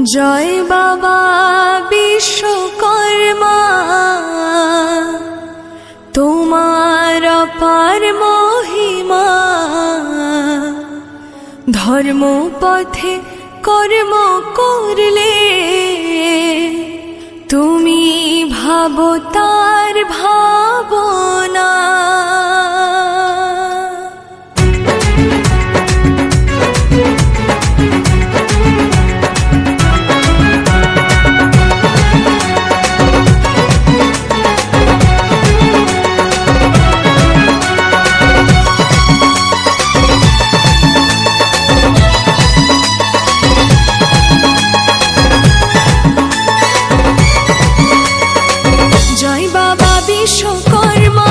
জয় বাবা বিশ্বকর্মা, তোমার অপার মহিমা। ধর্ম পথে কর্ম করলে তুমি ভাবো তার ভাবনা। জয় বাবা বিশ্বকর্মা,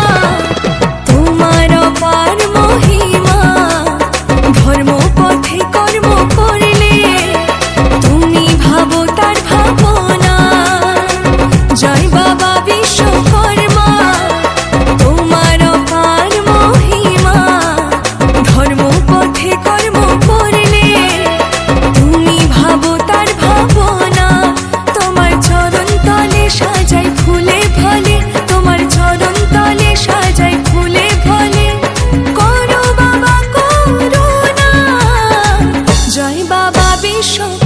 তোমার অপার মহিমা। ধর্ম পথে কর্ম করলে তুমি ভাবো তার ভাবনা। জয় বাবা বিশ্বকর্মা, তোমার অপার মহিমা। ধর্ম পথে কর্ম করলে তুমি ভাবো তার ভাবনা। তোমার চরণ তলে সাজাই ফুলে ফলে, তোমার চরণ তলে সাজাই ফুলে ফলে। করো বাবা করুণা। জয় বাবা বিশ্বকর্মা।